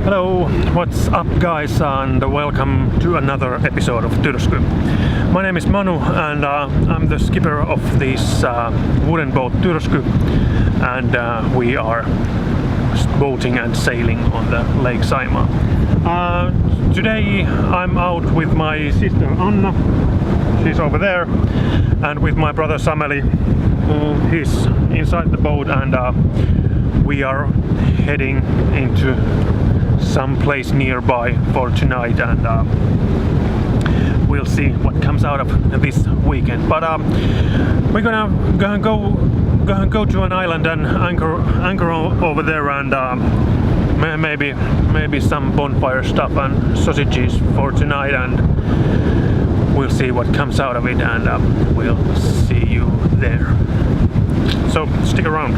Hello, what's up guys, and welcome to another episode of Tyrsky. My name is Manu and I'm the skipper of this wooden boat Tyrsky, and we are boating and sailing on the Lake Saimaa. Today I'm out with my sister Anna, she's over there, and with my brother Sameli, he's inside the boat, and we are heading into some place nearby for tonight, and we'll see what comes out of this weekend. But we're gonna go to an island and anchor over there, and maybe some bonfire stuff and sausages for tonight, and we'll see what comes out of it, and we'll see you there. So stick around.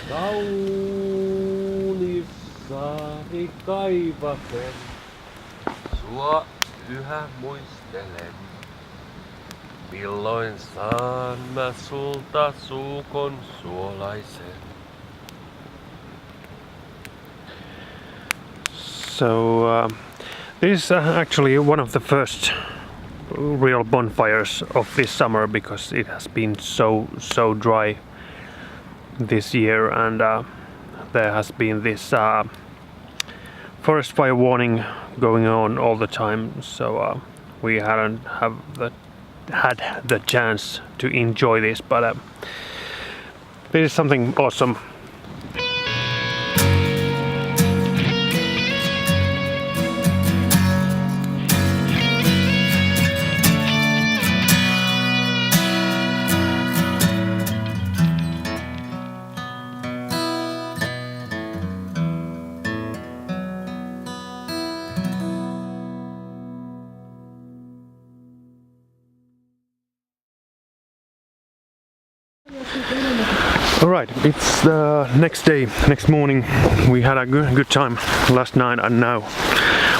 Kaunis saari kaivaten, sua yhä muistelen. Milloin saan mä sulta suukon suolaisen? So this is actually one of the first real bonfires of this summer, because it has been so dry this year, and there has been this forest fire warning going on all the time, so we hadn't had the chance to enjoy this, but this is something awesome. Alright, it's the next day, next morning. We had a good time last night, and now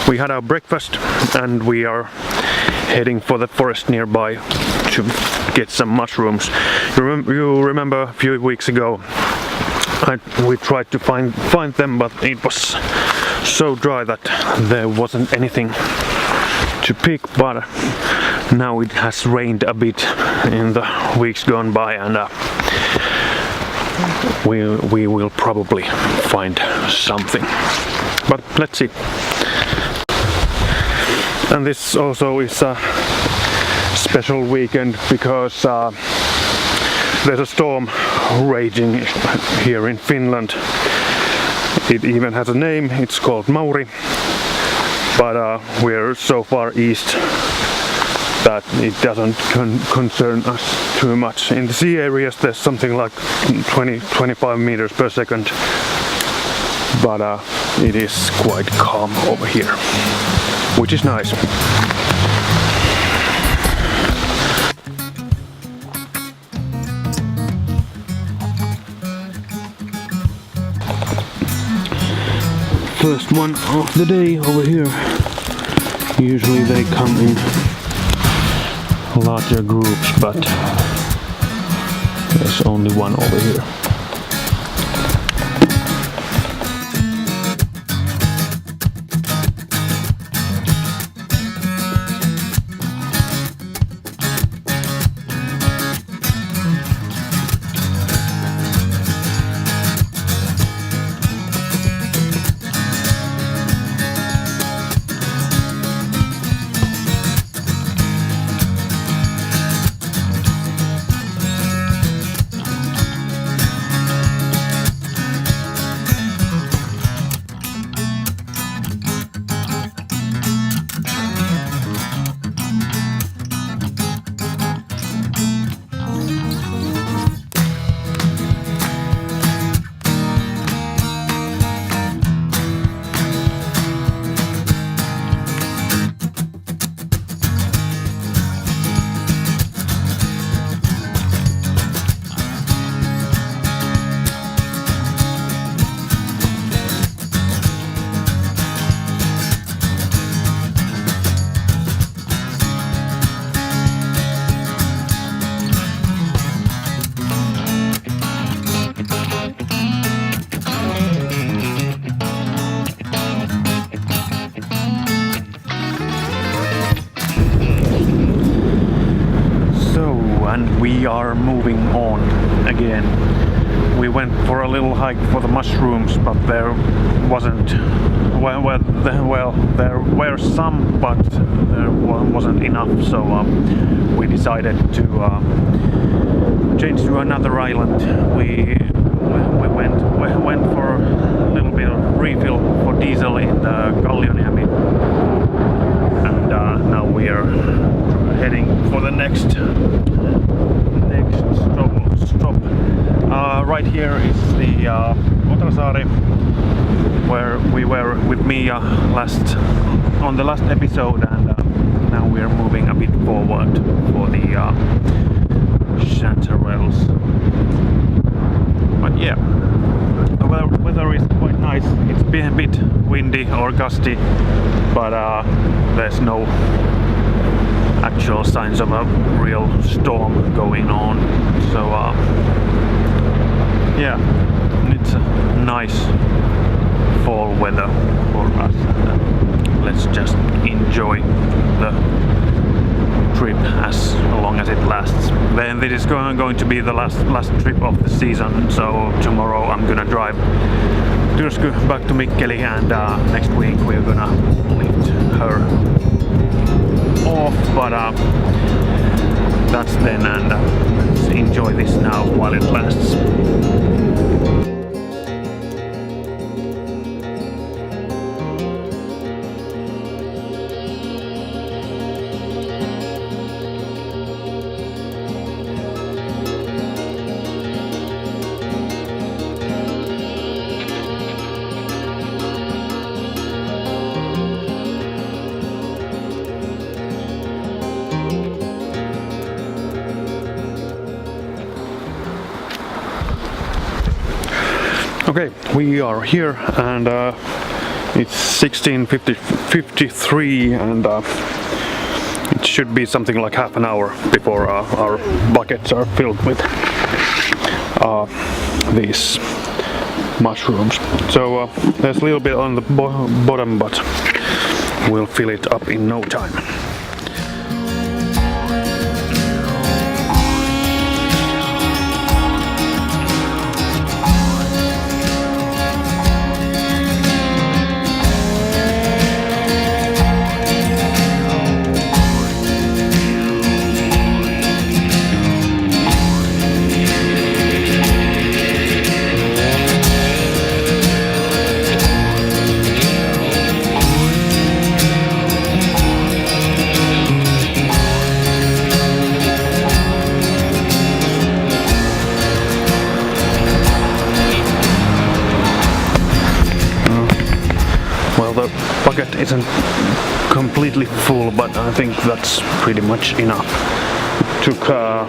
we had our breakfast and we are heading for the forest nearby to get some mushrooms. You remember a few weeks ago we tried to find them, but it was so dry that there wasn't anything to pick, but now it has rained a bit in the weeks gone by, and we will probably find something, but let's see. And this also is a special weekend because there's a storm raging here in Finland. It even has a name, it's called Mauri, but we're so far east that it doesn't concern us too much. In the sea areas there's something like 20-25 meters per second, but it is quite calm over here, which is nice. First one of the day over here. Usually they come in larger groups, but there's only one over here. we are moving on again. We went for a little hike for the mushrooms, but there wasn't, well there were some, but there wasn't enough, so we decided to change to another island. We went for a little bit of refill for diesel in the Kallioniemi, and now we are heading for the next stop. Right here is the Otrasaari, where we were with Mia on the last episode, and now we are moving a bit forward for the chanterelles. But yeah, the weather is quite nice. It's been a bit windy or gusty, but there's no actual signs of a real storm going on. So yeah, it's a nice fall weather for us. Let's just enjoy the trip as long as it lasts. Then this is going to be the last trip of the season, so tomorrow I'm gonna drive Tyrsky back to Mikkeli, and next week we're gonna lift her off, but that's then, and let's enjoy this now while it lasts. Okay, we are here, and it's 16:53, and it should be something like half an hour before our buckets are filled with these mushrooms. So there's a little bit on the bottom, but we'll fill it up in no time. Well, the bucket isn't completely full, but I think that's pretty much enough. It took a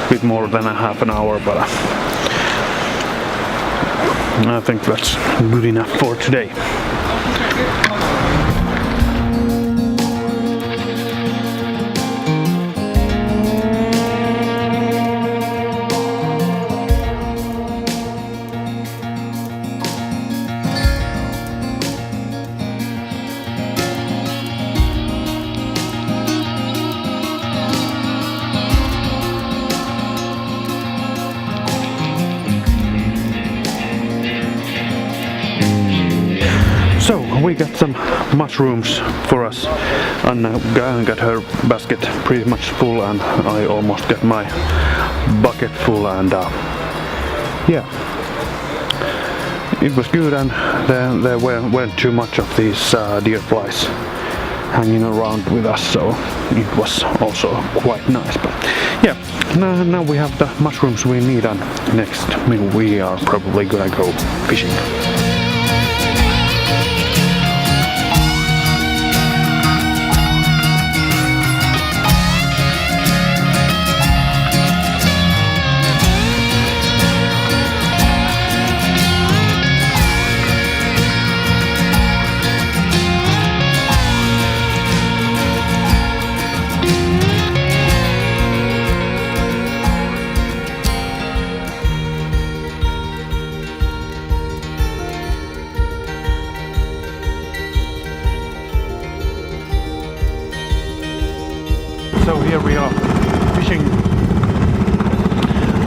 bit more than a half an hour, but I think that's good enough for today. So we got some mushrooms for us. Anna got her basket pretty much full, and I almost got my bucket full, and yeah, it was good, and there weren't too much of these deer flies hanging around with us, so it was also quite nice. But yeah, now we have the mushrooms we need, and next we are probably gonna go fishing.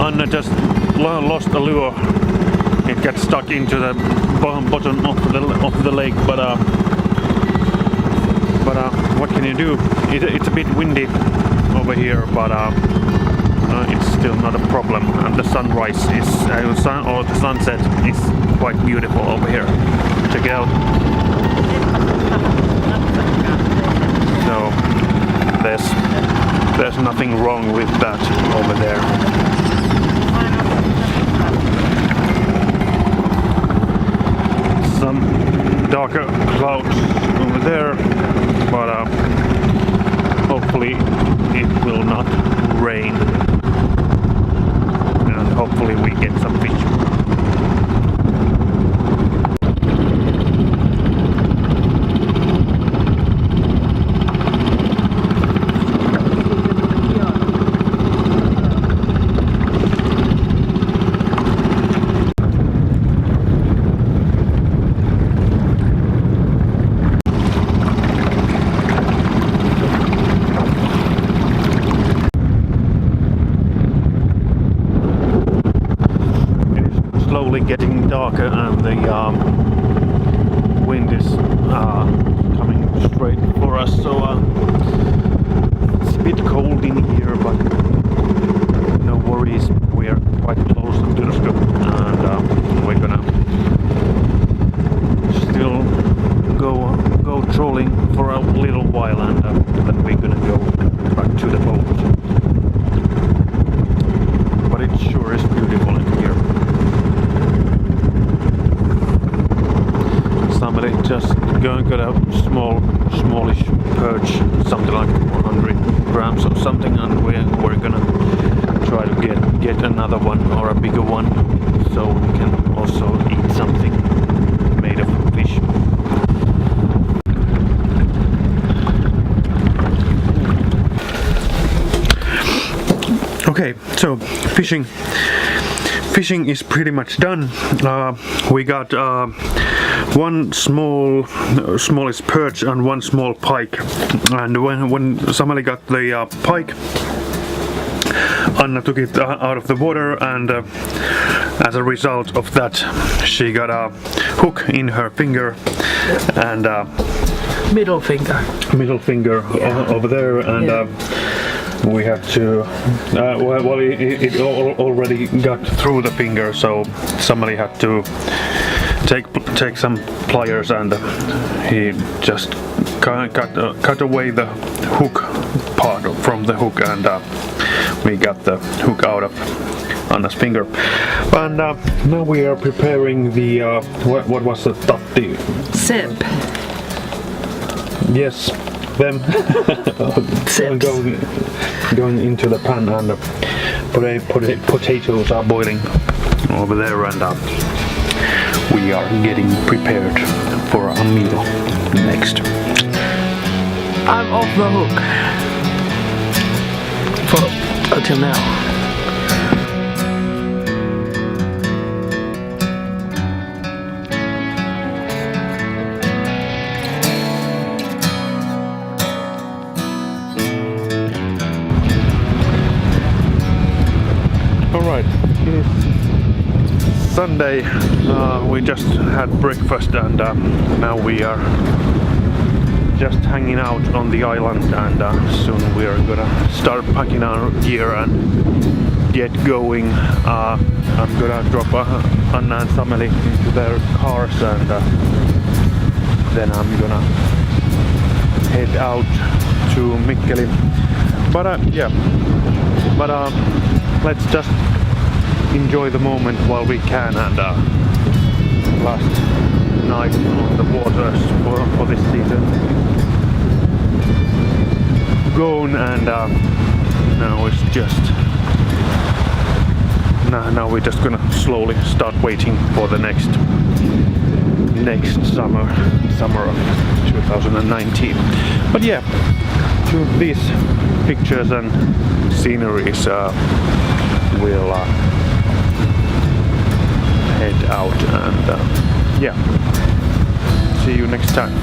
Anna just lost the lure. It got stuck into the bottom of the lake, but what can you do? It's a bit windy over here, but it's still not a problem. And the sunrise is, or the sunset is quite beautiful over here. Check it out. So there's nothing wrong with that over there. Some darker clouds over there, but hopefully it will not rain, and hopefully we get some fish. Slowly getting darker, and the wind is coming straight for us, so it's a bit cold in here, but no worries, we are quite close to Tyrsky, and we're gonna still go trolling for a little while, and then we're gonna go back to the boat. But it sure is beautiful in here. Somebody just got a smallish perch, something like 100 grams or something, and we're gonna try to get another one, or a bigger one, so we can also eat something made of fish. Okay, so fishing is pretty much done. We got one smallest perch and one small pike, and when somebody got the pike, Anna took it out of the water, and as a result of that she got a hook in her finger, and middle finger over there, and we had to it already got through the finger, so somebody had to take some pliers, and he just cut away the hook part from the hook, and we got the hook out of Anna's finger. And now we are preparing the what was the tatti? Seb. Yes, them. going into the pan, and potatoes are boiling over there, and we are getting prepared for a meal next. I'm off the hook until now. Alright, it is Sunday. We just had breakfast, and now we are just hanging out on the island, and soon we are gonna start packing our gear and get going. I'm gonna drop Anna and Sameli into their cars, and then I'm gonna head out to Mikkeli. But let's just enjoy the moment while we can, and last night on the waters for this season gone, and now it's just now we're just gonna slowly start waiting for the next summer of 2019. But yeah, to these pictures and sceneries, we'll head out, and yeah, see you next time.